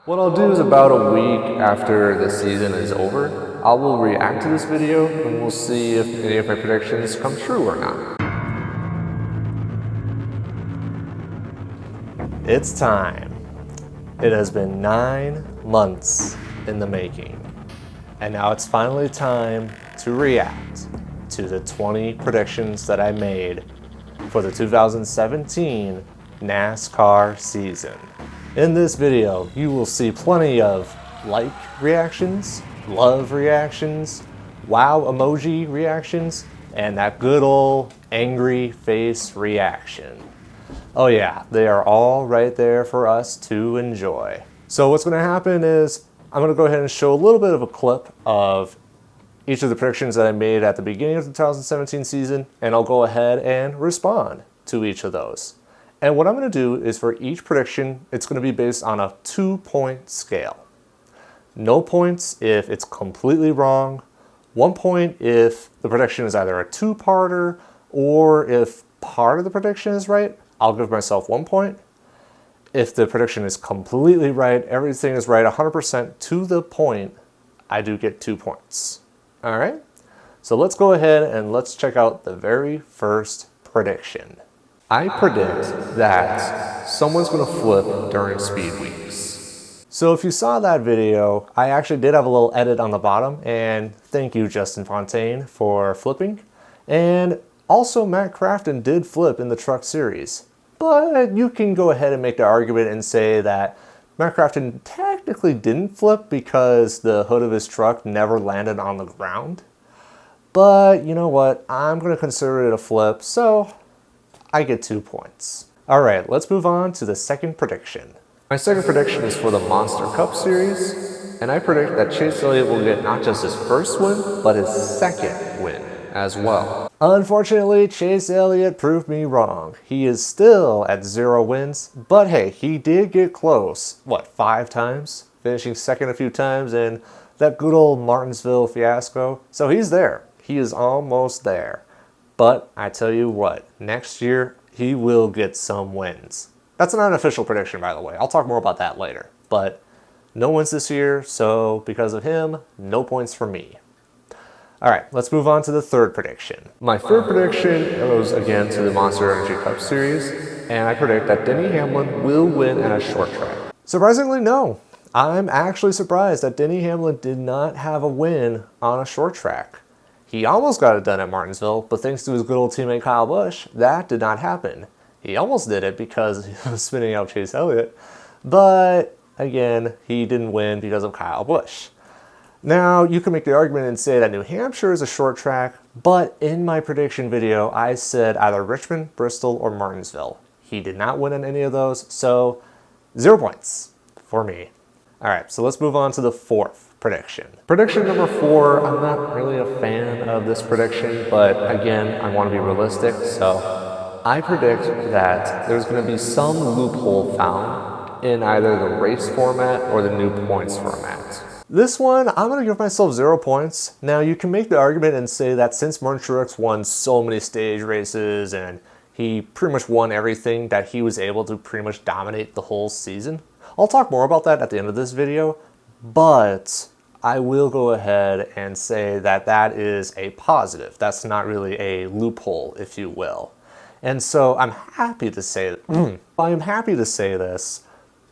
What I'll do is about a week after the season is over, I will react to this video and we'll see if any of my predictions come true or not. It's time. It has been 9 months in the making. And now it's finally time to react to the 20 predictions that I made for the 2017 NASCAR season. In this video, you will see plenty of like reactions, love reactions, wow emoji reactions, and that good old angry face reaction. Oh yeah, they are all right there for us to enjoy. So what's going to happen is I'm going to go ahead and show a little bit of a clip of each of the predictions that I made at the beginning of the 2017 season, and I'll go ahead and respond to each of those. And what I'm going to do is for each prediction, it's going to be based on a 2-point scale. No points if it's completely wrong. 1 point if the prediction is either a two-parter, or if part of the prediction is right, I'll give myself 1 point. If the prediction is completely right, everything is right 100% to the point, I do get 2 points. All right, so let's go ahead and let's check out the very first prediction. I predict that someone's going to flip during speed weeks. So if you saw that video, I actually did have a little edit on the bottom, and thank you, Justin Fontaine, for flipping. And also Matt Crafton did flip in the truck series. But you can go ahead and make the argument and say that Matt Crafton technically didn't flip because the hood of his truck never landed on the ground. But you know what? I'm going to consider it a flip, so I get 2 points. All right, let's move on to the second prediction. My second prediction is for the Monster Cup series, and I predict that Chase Elliott will get not just his first win, but his second win as well. Unfortunately, Chase Elliott proved me wrong. He is still at 0 wins, but hey, he did get close. What, 5 times? Finishing second a few times in that good old Martinsville fiasco. So he's there. He is almost there. But I tell you what, next year, he will get some wins. That's an unofficial prediction, by the way. I'll talk more about that later. But no wins this year, so because of him, no points for me. All right, let's move on to the third prediction. My third prediction goes again to the Monster Energy Cup series, and I predict that Denny Hamlin will win at a short track. Surprisingly, no. I'm actually surprised that Denny Hamlin did not have a win on a short track. He almost got it done at Martinsville, but thanks to his good old teammate Kyle Busch, that did not happen. He almost did it because he was spinning out Chase Elliott, but again, he didn't win because of Kyle Busch. Now, you can make the argument and say that New Hampshire is a short track, but in my prediction video, I said either Richmond, Bristol, or Martinsville. He did not win in any of those, so 0 points for me. All right, so let's move on to the fourth prediction. Prediction number 4, I'm not really a fan of this prediction, but again, I want to be realistic, so I predict that there's going to be some loophole found in either the race format or the new points format. This one, I'm going to give myself 0 points. Now, you can make the argument and say that since Martin Truex won so many stage races and he pretty much won everything, that he was able to pretty much dominate the whole season. I'll talk more about that at the end of this video, but I will go ahead and say that that is a positive. That's not really a loophole, if you will. And so I'm happy to say, I'm happy to say this,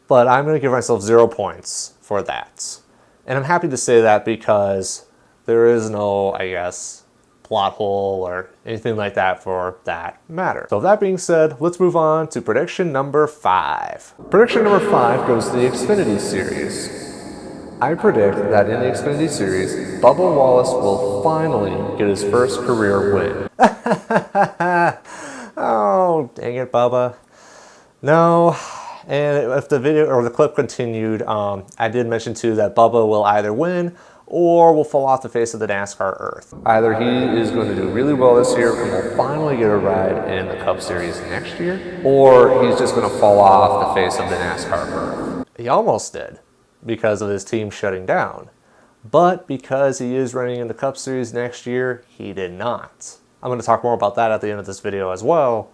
but I'm going to give myself 0 points for that. And I'm happy to say that because there is no, I guess, plot hole or anything like that for that matter. So that being said, let's move on to prediction number 5. Prediction number 5 goes to the Xfinity series. I predict that in the Xfinity series, Bubba Wallace will finally get his first career win. Oh, dang it, Bubba. No. And if the video or the clip continued, I did mention too that Bubba will either win or will fall off the face of the NASCAR earth. Either he is going to do really well this year and will finally get a ride in the Cup Series next year, or he's just going to fall off the face of the NASCAR earth. He almost did because of his team shutting down. But because he is running in the Cup Series next year, he did not. I'm going to talk more about that at the end of this video as well.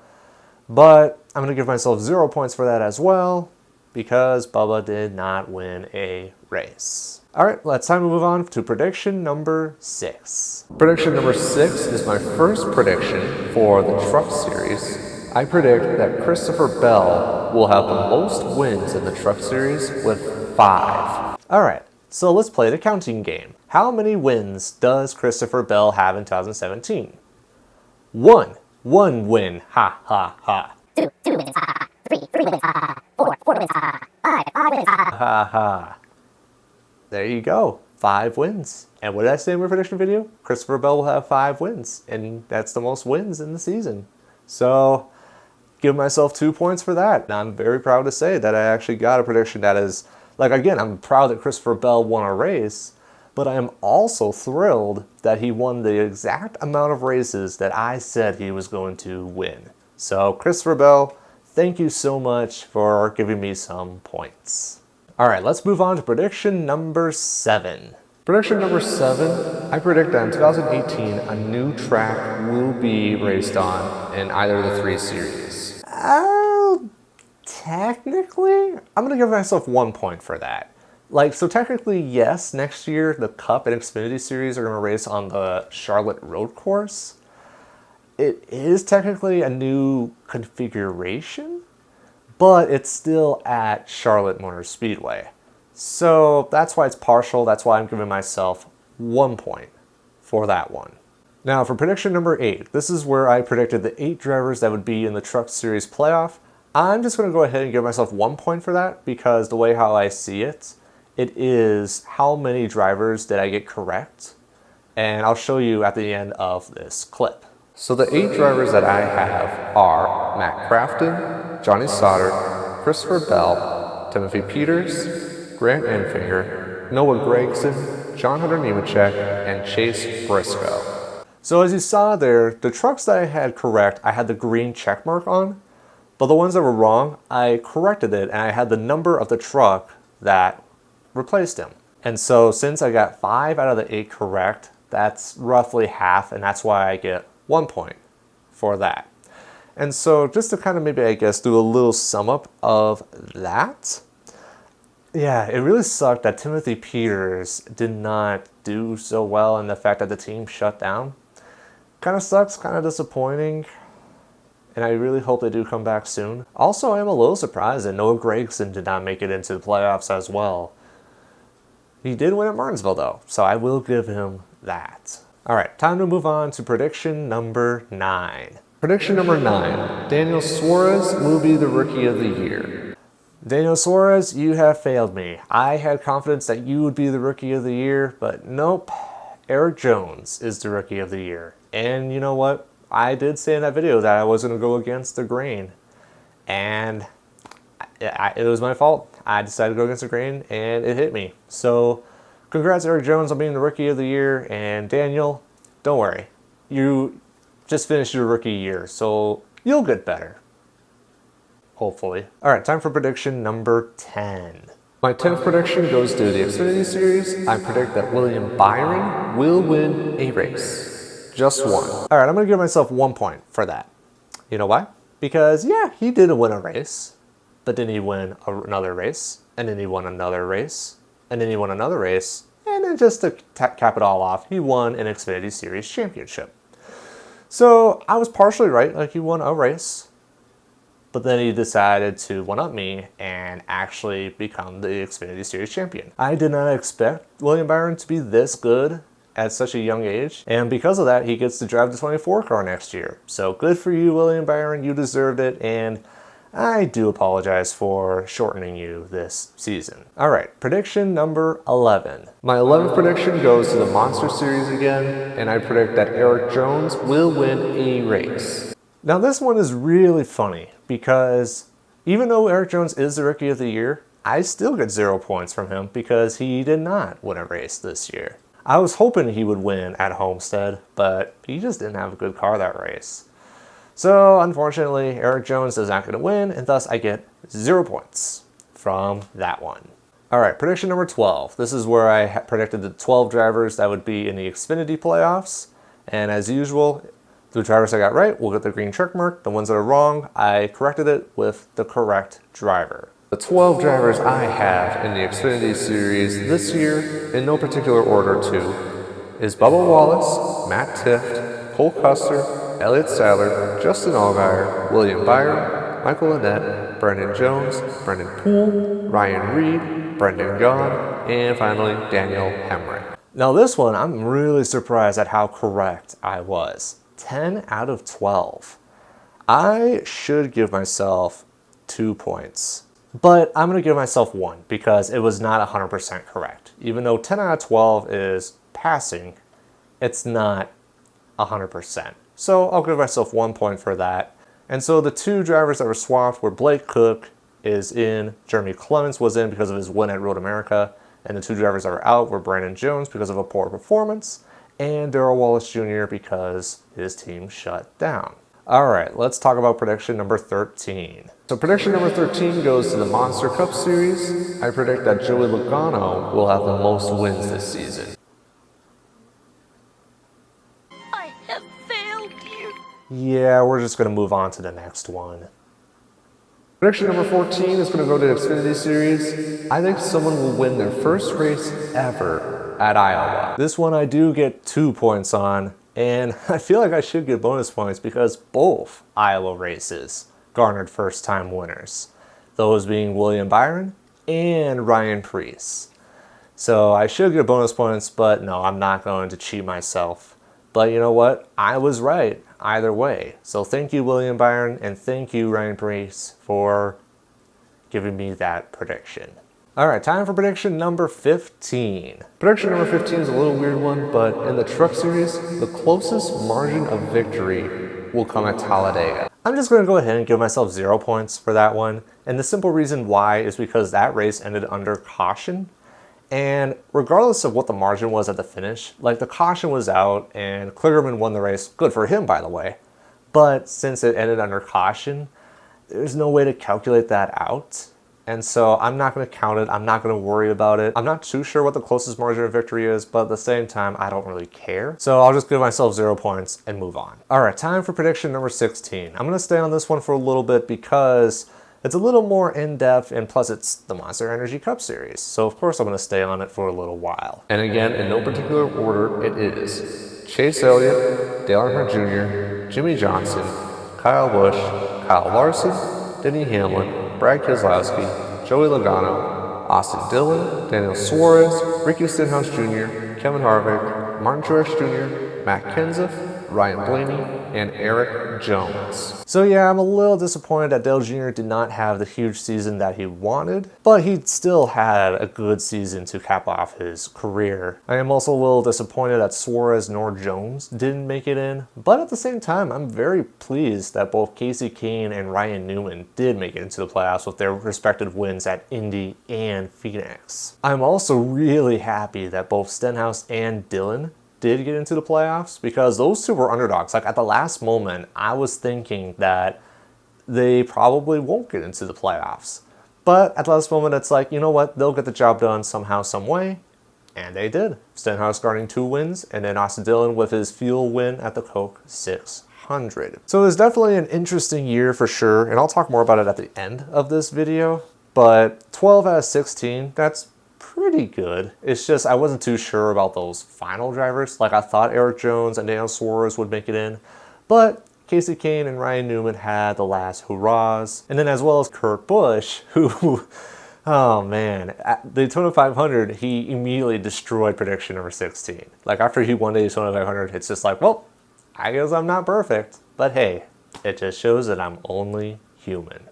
But I'm going to give myself 0 points for that as well. because Bubba did not win a race. All right, it's time to move on to prediction number 6. Prediction number 6 is my first prediction for the Truck Series. I predict that Christopher Bell will have the most wins in the Truck Series with 5. All right, so let's play the counting game. How many wins does Christopher Bell have in 2017? 1. 1 win. Ha ha ha. 2 wins. Ha ha. 3 wins. Ha ha. 4 wins. Ha ha. 5 wins. Ha ha. Ha ha. There you go. 5 wins. And what did I say in my prediction video? Christopher Bell will have 5 wins, and that's the most wins in the season. So, give myself 2 points for that. And I'm very proud to say that I actually got a prediction that is, like, again, I'm proud that Christopher Bell won a race, but I am also thrilled that he won the exact amount of races that I said he was going to win. So, Christopher Bell, thank you so much for giving me some points. All right, let's move on to prediction number 7. Prediction number 7, I predict that in 2018, a new track will be raced on in either of the 3 series. Technically, I'm gonna give myself 1 point for that. So technically, yes, next year, the Cup and Xfinity series are gonna race on the Charlotte road course. It is technically a new configuration, but it's still at Charlotte Motor Speedway. So that's why it's partial. That's why I'm giving myself 1 point for that one. Now for prediction number 8, this is where I predicted the 8 drivers that would be in the Truck Series playoff. I'm just going to go ahead and give myself 1 point for that because the way how I see it, it is how many drivers did I get correct, and I'll show you at the end of this clip. So the 8 drivers that I have are Matt Crafton, Johnny Sauter, Christopher Bell, Timothy Peters, Grant Enfinger, Noah Gregson, John Hunter Nemechek, and Chase Briscoe. So as you saw there, the trucks that I had correct, I had the green check mark on, but the ones that were wrong, I corrected it and I had the number of the truck that replaced him. And so since I got 5 out of the 8 correct, that's roughly half, and that's why I get 1 point for that. And so just to kind of maybe, I guess, do a little sum up of that. Yeah, it really sucked that Timothy Peters did not do so well and the fact that the team shut down. Kind of sucks, kind of disappointing. And I really hope they do come back soon. Also, I am a little surprised that Noah Gregson did not make it into the playoffs as well. He did win at Martinsville though, so I will give him that. All right, time to move on to prediction number 9. Prediction number 9, Daniel Suarez will be the Rookie of the Year. Daniel Suarez, you have failed me. I had confidence that you would be the Rookie of the Year, but nope. Eric Jones is the Rookie of the Year. And you know what? I did say in that video that I was going to go against the grain. And it was my fault. I decided to go against the grain, and it hit me. So, congrats, Eric Jones, on being the Rookie of the Year. And Daniel, don't worry. You just finished your rookie year, so you'll get better. Hopefully. All right, time for prediction number 10. My 10th prediction goes to the Xfinity Series. I predict that William Byron will win a race. Just one. All right, I'm going to give myself 1 point for that. You know why? Because, yeah, he did win a race, but then he won another race, and then he won another race, and then he won another race, and then just to cap it all off, he won an Xfinity Series championship. So I was partially right, like he won a race, but then he decided to one-up me and actually become the Xfinity Series champion. I did not expect William Byron to be this good at such a young age, and because of that, he gets to drive the 24 car next year. So good for you, William Byron, you deserved it, and I do apologize for shortening you this season. All right, prediction number 11. My 11th prediction goes to the Monster Series again, and I predict that Eric Jones will win a race. Now this one is really funny because even though Eric Jones is the Rookie of the Year, I still get 0 points from him because he did not win a race this year. I was hoping he would win at Homestead, but he just didn't have a good car that race. So unfortunately, Eric Jones is not going to win, and thus I get 0 points from that one. All right, prediction number 12. This is where I predicted the 12 drivers that would be in the Xfinity playoffs. And as usual, the drivers I got right will get the green check mark. The ones that are wrong, I corrected it with the correct driver. The 12 drivers I have in the Xfinity Series this year, in no particular order too, is Bubba Wallace, Matt Tifft, Cole Custer, Elliott Sadler, Justin Allgaier, William Byron, Michael Annett, Brendan Jones, Brendan Poole, Ryan Reed, Brendan Gaughan, and finally Daniel Hemrick. Now this one, I'm really surprised at how correct I was. 10 out of 12. I should give myself 2 points, but I'm going to give myself 1 because it was not 100% correct. Even though 10 out of 12 is passing, it's not 100%. So I'll give myself 1 point for that. And so the 2 drivers that were swapped were Blake Cook is in, Jeremy Clements was in because of his win at Road America, and the 2 drivers that were out were Brandon Jones because of a poor performance, and Darrell Wallace Jr. because his team shut down. All right, let's talk about prediction number 13. So prediction number 13 goes to the Monster Cup Series. I predict that Joey Logano will have the most wins this season. I have failed you. Yeah, we're just going to move on to the next one. Prediction number 14 is going to go to the Xfinity Series. I think someone will win their first race ever at Iowa. This one I do get 2 points on, and I feel like I should get bonus points because both Iowa races garnered first-time winners. Those being William Byron and Ryan Preece. So I should get bonus points, but no, I'm not going to cheat myself. But you know what? I was right either way. So thank you, William Byron, and thank you, Ryan Preece, for giving me that prediction. All right, time for prediction number 15. Prediction number 15 is a little weird one, but in the Truck Series, the closest margin of victory will come at Talladega. I'm just going to go ahead and give myself 0 points for that one. And the simple reason why is because that race ended under caution. And regardless of what the margin was at the finish, like the caution was out and Kligerman won the race. Good for him, by the way. But since it ended under caution, there's no way to calculate that out. And so I'm not going to count it. I'm not going to worry about it. I'm not too sure what the closest margin of victory is, but at the same time, I don't really care. So I'll just give myself 0 points and move on. All right, time for prediction number 16. I'm going to stay on this one for a little bit because it's a little more in-depth, and plus it's the Monster Energy Cup Series. So of course I'm going to stay on it for a little while. And again, in no particular order, it is Chase Elliott, Dale Earnhardt Jr., Jimmy Johnson, Kyle Busch, Kyle Larson, Denny Hamlin, Brad Keselowski, Joey Logano, Austin Dillon, Daniel Suarez, Ricky Stenhouse Jr., Kevin Harvick, Martin Truex Jr., Matt Kenseth, Ryan Blaney, and Eric Jones. So yeah, I'm a little disappointed that Dale Jr. did not have the huge season that he wanted, but he still had a good season to cap off his career. I am also a little disappointed that Suarez nor Jones didn't make it in, but at the same time, I'm very pleased that both Casey Kane and Ryan Newman did make it into the playoffs with their respective wins at Indy and Phoenix. I'm also really happy that both Stenhouse and Dillon did get into the playoffs because those two were underdogs. Like at the last moment, I was thinking that they probably won't get into the playoffs. But at the last moment, it's like, you know what? They'll get the job done somehow, some way. And they did. Stenhouse garnering 2 wins, and then Austin Dillon with his fuel win at the Coke 600. So it was definitely an interesting year for sure, and I'll talk more about it at the end of this video. But 12 out of 16, that's pretty good. It's just I wasn't too sure about those final drivers. Like I thought Eric Jones and Daniel Suarez would make it in, but Casey Kane and Ryan Newman had the last hurrahs. And then as well as Kurt Busch, who, oh man, at Daytona 500, he immediately destroyed prediction number 16. Like after he won the Daytona 500, it's just like, well, I guess I'm not perfect, but hey, it just shows that I'm only human.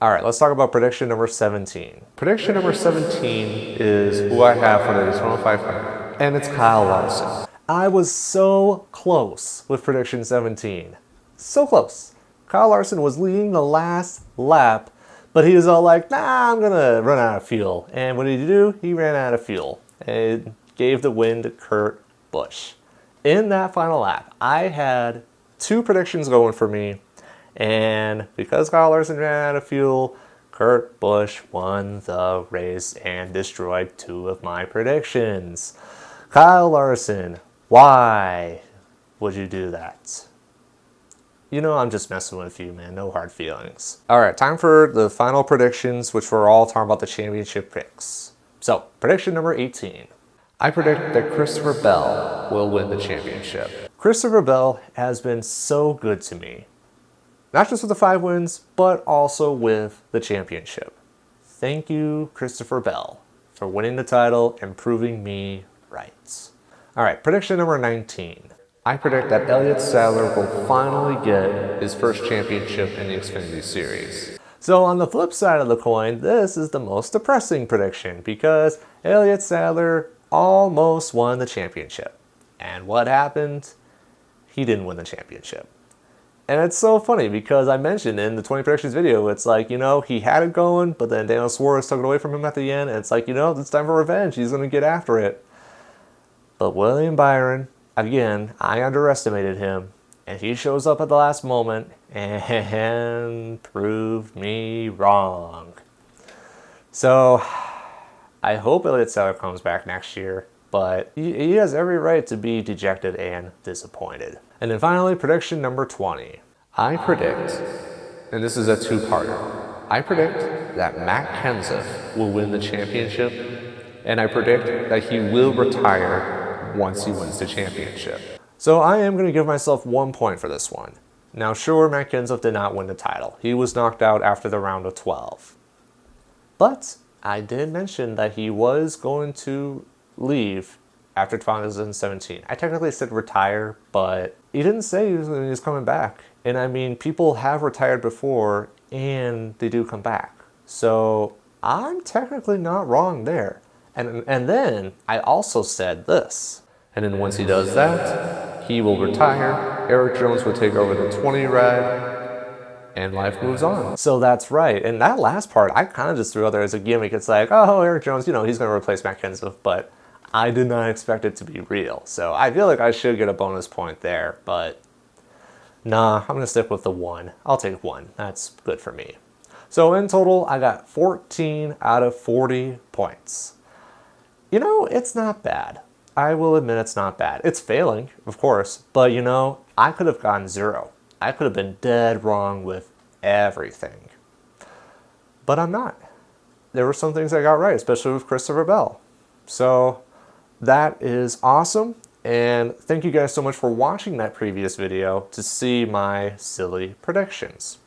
All right, let's talk about prediction number 17. Prediction number 17 is who I have for the Daytona 500, and it's Kyle Larson. I was so close with prediction 17. So close. Kyle Larson was leading the last lap, but he was all like, nah, I'm gonna run out of fuel. And what did he do? He ran out of fuel. It gave the win to Kurt Busch. In that final lap, I had 2 predictions going for me. And because Kyle Larson ran out of fuel, Kurt Busch won the race and destroyed 2 of my predictions. Kyle Larson, why would you do that? You know, I'm just messing with you, man. No hard feelings. All right, time for the final predictions, which we're all talking about the championship picks. So, prediction number 18. I predict that Christopher Bell will win the championship. Christopher Bell has been so good to me. Not just with the 5 wins, but also with the championship. Thank you, Christopher Bell, for winning the title and proving me right. All right, prediction number 19. I predict that Elliott Sadler will finally get his first championship in the Xfinity Series. So on the flip side of the coin, this is the most depressing prediction because Elliott Sadler almost won the championship. And what happened? He didn't win the championship. And it's so funny because I mentioned in the 20 predictions video, it's like, you know, he had it going, but then Daniel Suarez took it away from him at the end. And it's like, you know, it's time for revenge. He's going to get after it. But William Byron, again, I underestimated him. And he shows up at the last moment and proved me wrong. So I hope Elliott Sadler comes back next year. But he has every right to be dejected and disappointed. And then finally, prediction number 20. I predict, and this is a two-parter, I predict that Matt Kenseth will win the championship, and I predict that he will retire once he wins the championship. So I am going to give myself 1 point for this one. Now sure, Matt Kenseth did not win the title. He was knocked out after the round of 12. But I did mention that he was going to leave after 2017. I technically said retire, but he didn't say he was coming back. And I mean, people have retired before and they do come back. So I'm technically not wrong there. And then I also said this. And then once he does that, he will retire, Eric Jones will take over the 20 ride, and life moves on. So that's right. And that last part, I kind of just threw out there as a gimmick. It's like, oh, Eric Jones, you know, he's going to replace Matt Kenseth, but I did not expect it to be real. So I feel like I should get a bonus point there, but nah, I'm going to stick with the 1. I'll take 1. That's good for me. So in total, I got 14 out of 40 points. You know, it's not bad. I will admit it's not bad. It's failing, of course, but you know, I could have gotten 0. I could have been dead wrong with everything. But I'm not. There were some things I got right, especially with Christopher Bell. So that is awesome. And thank you guys so much for watching that previous video to see my silly predictions.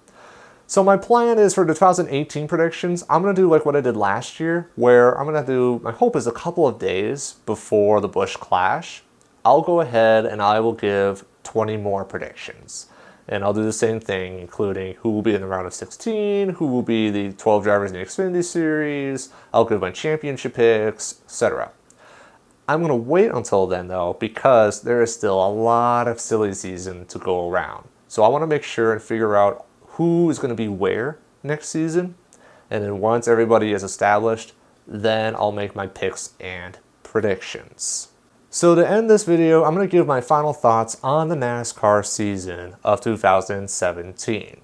So my plan is for the 2018 predictions, I'm going to do like what I did last year, where I'm going to do, my hope is a couple of days before the Busch Clash, I'll go ahead and I will give 20 more predictions. And I'll do the same thing, including who will be in the round of 16, who will be the 12 drivers in the Xfinity Series, I'll give my championship picks, etc. I'm going to wait until then though, because there is still a lot of silly season to go around. So I want to make sure and figure out who is going to be where next season. And then once everybody is established, then I'll make my picks and predictions. So to end this video, I'm going to give my final thoughts on the NASCAR season of 2017.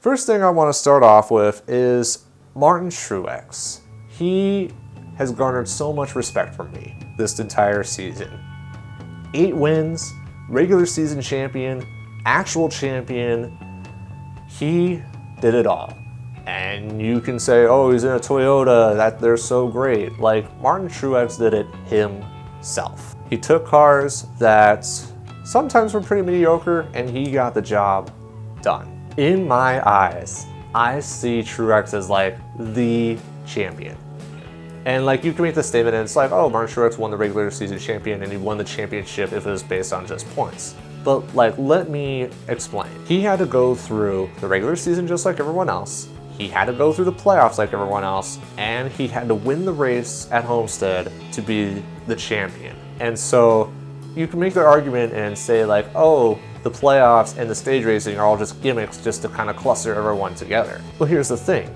First thing I want to start off with is Martin Truex. He has garnered so much respect from me this entire season. 8 wins, regular season champion, actual champion. He did it all. And you can say, oh, he's in a Toyota, that they're so great. Like, Martin Truex did it himself. He took cars that sometimes were pretty mediocre and he got the job done. In my eyes, I see Truex as like the champion. And like you can make the statement and it's like, oh, Martin Truex won the regular season champion and he won the championship if it was based on just points. But like, let me explain. He had to go through the regular season just like everyone else. He had to go through the playoffs like everyone else, and he had to win the race at Homestead to be the champion. And so you can make the argument and say like, oh, the playoffs and the stage racing are all just gimmicks just to kind of cluster everyone together. But here's the thing,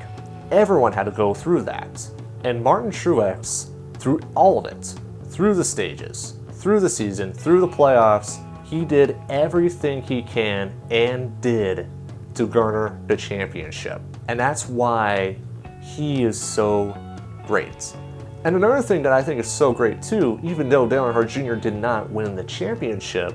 everyone had to go through that. And Martin Truex, through all of it, through the stages, through the season, through the playoffs, he did everything he can and did to garner the championship. And that's why he is so great. And another thing that I think is so great too, even though Dale Earnhardt Jr. did not win the championship,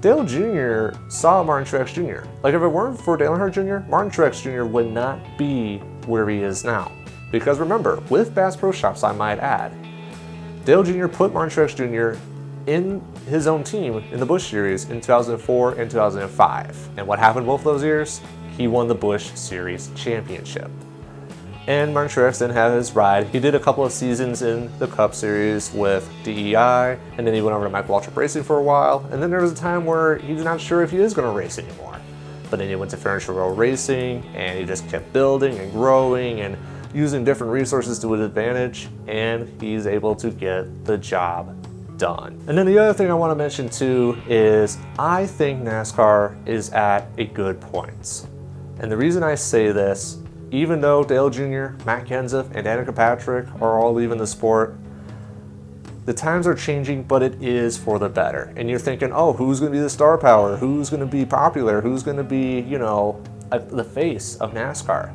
Dale Jr. saw Martin Truex Jr. Like if it weren't for Dale Earnhardt Jr., Martin Truex Jr. would not be where he is now. Because remember, with Bass Pro Shops, I might add, Dale Jr. put Martin Truex Jr. in his own team in the Busch Series in 2004 and 2005. And what happened both those years? He won the Busch Series championship. And Martin Truex then had his ride. He did a couple of seasons in the Cup Series with DEI, and then he went over to Michael Waltrip Racing for a while. And then there was a time where he was not sure if he is going to race anymore. But then he went to Furniture Row Racing, and he just kept building and growing and using different resources to his advantage, and he's able to get the job done. And then the other thing I want to mention too is I think NASCAR is at a good point. And the reason I say this, even though Dale Jr., Matt Kenseth, and Danica Patrick are all leaving the sport, the times are changing, but it is for the better. And you're thinking, oh, who's going to be the star power? Who's going to be popular? Who's going to be, the face of NASCAR?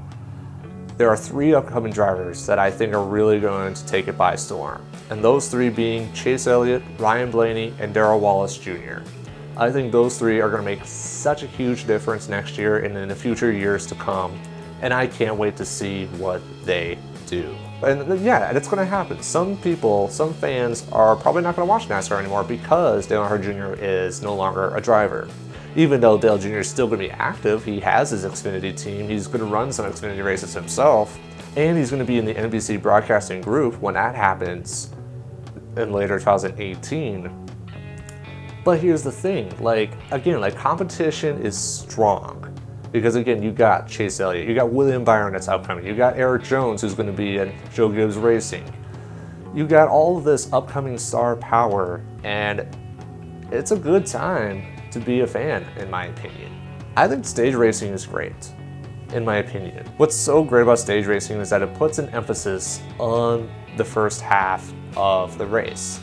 There are 3 upcoming drivers that I think are really going to take it by storm. And those 3 being Chase Elliott, Ryan Blaney, and Darrell Wallace Jr. I think those 3 are going to make such a huge difference next year and in the future years to come. And I can't wait to see what they do. And yeah, it's going to happen. Some fans are probably not going to watch NASCAR anymore because Dale Earnhardt Jr. is no longer a driver. Even though Dale Jr. is still going to be active, he has his Xfinity team, he's going to run some Xfinity races himself, and he's going to be in the NBC broadcasting group when that happens in later 2018. But here's the thing, competition is strong. Because again, you got Chase Elliott, you got William Byron that's upcoming, you got Eric Jones who's going to be at Joe Gibbs Racing. You got all of this upcoming star power, and it's a good time to be a fan, in my opinion. I think stage racing is great, in my opinion. What's so great about stage racing is that it puts an emphasis on the first half of the race.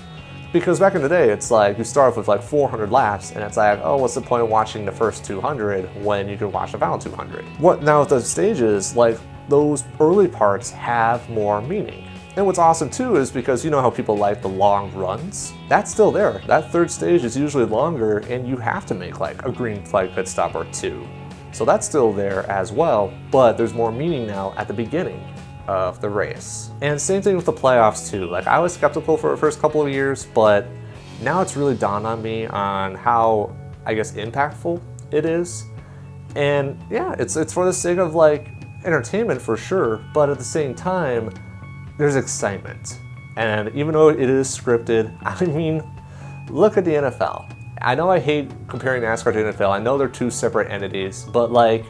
Because back in the day, it's like you start off with like 400 laps, and it's like, oh, what's the point of watching the first 200 when you can watch the final 200? What now with the stages, like those early parts have more meaning. And what's awesome too is because you know how people like the long runs? That's still there. That third stage is usually longer, and you have to make like a green flag pit stop or 2. So that's still there as well, but there's more meaning now at the beginning of the race. And same thing with the playoffs too. Like I was skeptical for the first couple of years, but now it's really dawned on me on how, I guess, impactful it is. And yeah, it's for the sake of like entertainment for sure, but at the same time, there's excitement. And even though it is scripted, I mean, look at the NFL. I know I hate comparing NASCAR to NFL. I know they're 2 separate entities, but like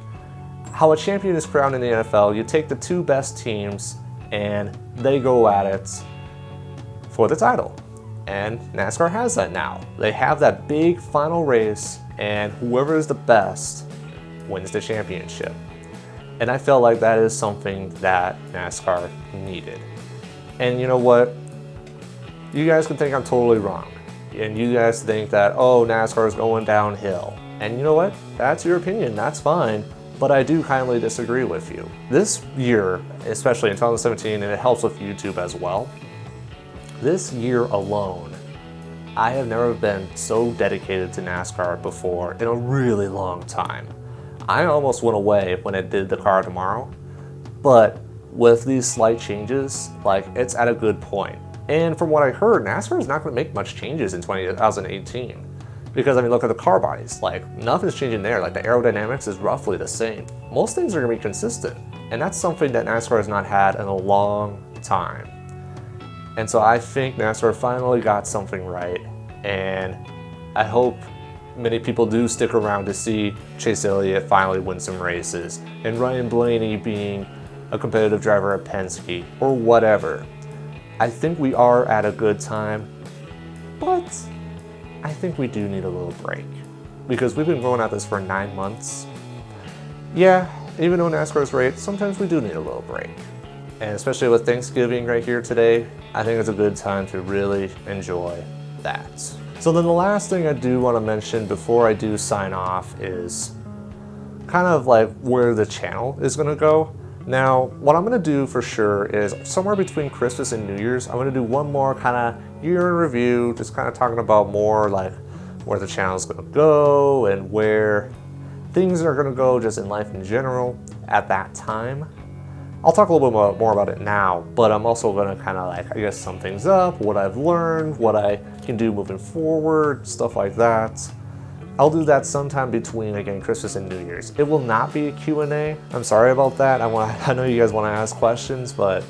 how a champion is crowned in the NFL, you take the 2 best teams and they go at it for the title. And NASCAR has that now. They have that big final race, and whoever is the best wins the championship. And I felt like that is something that NASCAR needed. And you know what? You guys can think I'm totally wrong. And you guys think that, oh, NASCAR is going downhill. And you know what? That's your opinion, that's fine. But I do kindly disagree with you. This year, especially in 2017, and it helps with YouTube as well, this year alone, I have never been so dedicated to NASCAR before in a really long time. I almost went away when I did the car tomorrow, but with these slight changes, like it's at a good point. And from what I heard, NASCAR is not going to make much changes in 2018. Because I mean, look at the car bodies, like nothing's changing there. Like the aerodynamics is roughly the same. Most things are going to be consistent. And that's something that NASCAR has not had in a long time. And so I think NASCAR finally got something right. And I hope many people do stick around to see Chase Elliott finally win some races, and Ryan Blaney being a competitive driver at Penske, or whatever. I think we are at a good time, but I think we do need a little break. Because we've been going at this for 9 months. Yeah, even though NASCAR is great, sometimes we do need a little break. And especially with Thanksgiving right here today, I think it's a good time to really enjoy that. So then the last thing I do want to mention before I do sign off is kind of like where the channel is going to go. Now, what I'm going to do for sure is somewhere between Christmas and New Year's, I'm going to do one more kind of year in review, just kind of talking about more like where the channel is going to go and where things are going to go just in life in general at that time. I'll talk a little bit more about it now, but I'm also going to kind of like, I guess, sum things up, what I've learned, what I can do moving forward, stuff like that. I'll do that sometime between, again, Christmas and New Year's. It will not be a Q&A. I'm sorry about that. I know you guys want to ask questions, but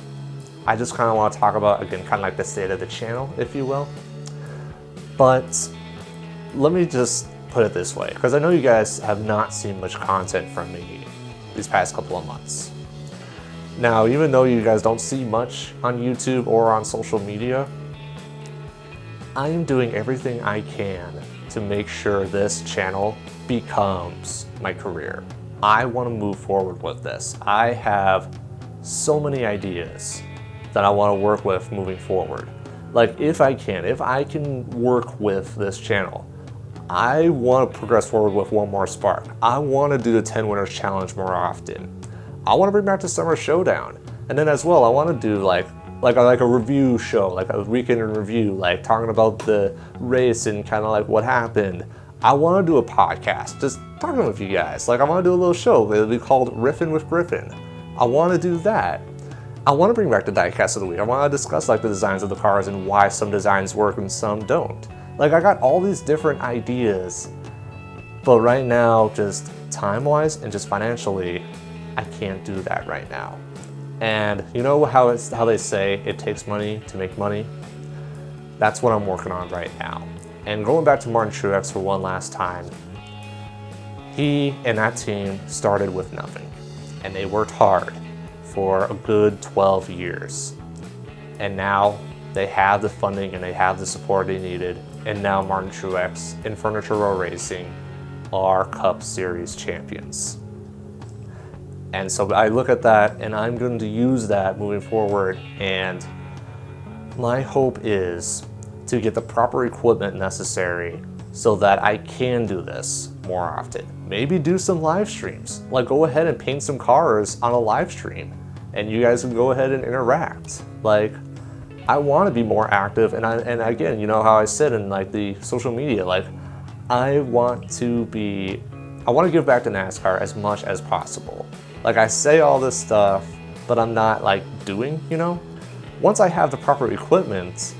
I just kind of want to talk about, again, kind of like the state of the channel, if you will. But let me just put it this way, because I know you guys have not seen much content from me these past couple of months. Now, even though you guys don't see much on YouTube or on social media, I am doing everything I can to make sure this channel becomes my career. I want to move forward with this. I have so many ideas that I want to work with moving forward. Like if I can work with this channel, I want to progress forward with one more spark. I want to do the 10 Winners Challenge more often. I want to bring back the Summer Showdown. And then as well, I want to do like a review show, like a weekend in review, like talking about the race and kind of like what happened. I want to do a podcast, just talking with you guys. Like I want to do a little show. It'll be called Riffin' with Griffin. I want to do that. I want to bring back the Diecast of the Week. I want to discuss like the designs of the cars and why some designs work and some don't. Like I got all these different ideas, but right now, just time-wise and just financially, I can't do that right now. And you know how they say it takes money to make money? That's what I'm working on right now. And going back to Martin Truex for one last time, he and that team started with nothing, and they worked hard for a good 12 years. And now they have the funding and they have the support they needed. And now Martin Truex and Furniture Row Racing are Cup Series champions. And so I look at that and I'm going to use that moving forward. And my hope is to get the proper equipment necessary so that I can do this more often. Maybe do some live streams. Like go ahead and paint some cars on a live stream and you guys can go ahead and interact. Like I want to be more active, and again, you know how I said in like the social media, like I want to give back to NASCAR as much as possible. Like I say all this stuff, but I'm not like doing, you know? Once I have the proper equipment,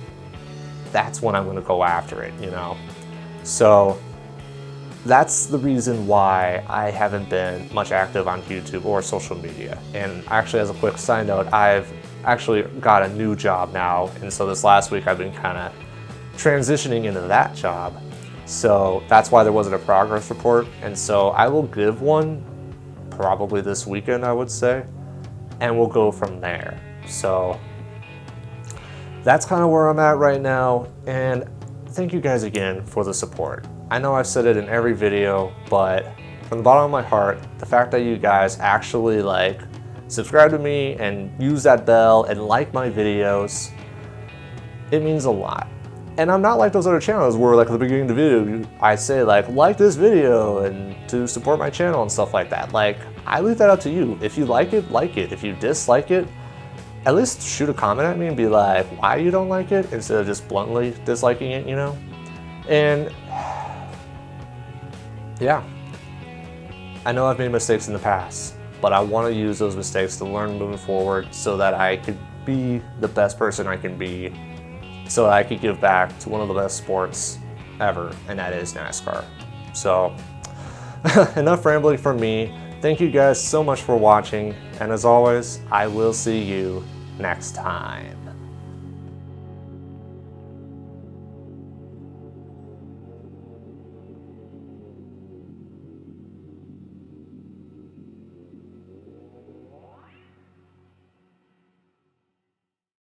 that's when I'm going to go after it, you know? So that's the reason why I haven't been much active on YouTube or social media. And actually, as a quick side note, I've actually got a new job now. And so this last week I've been kind of transitioning into that job. So that's why there wasn't a progress report. And so I will give one probably this weekend, I would say, and we'll go from there. So that's kind of where I'm at right now. And thank you guys again for the support. I know I've said it in every video, but from the bottom of my heart, the fact that you guys actually like subscribe to me and use that bell and like my videos, it means a lot. And I'm not like those other channels where like at the beginning of the video, I say like this video and to support my channel and stuff like that. Like I leave that up to you. If you like it, like it. If you dislike it, at least shoot a comment at me and be like, why you don't like it, instead of just bluntly disliking it, you know? And yeah, I know I've made mistakes in the past, but I want to use those mistakes to learn moving forward so that I could be the best person I can be, so that I could give back to one of the best sports ever, and that is NASCAR. So enough rambling from me. Thank you guys so much for watching, and as always, I will see you next time.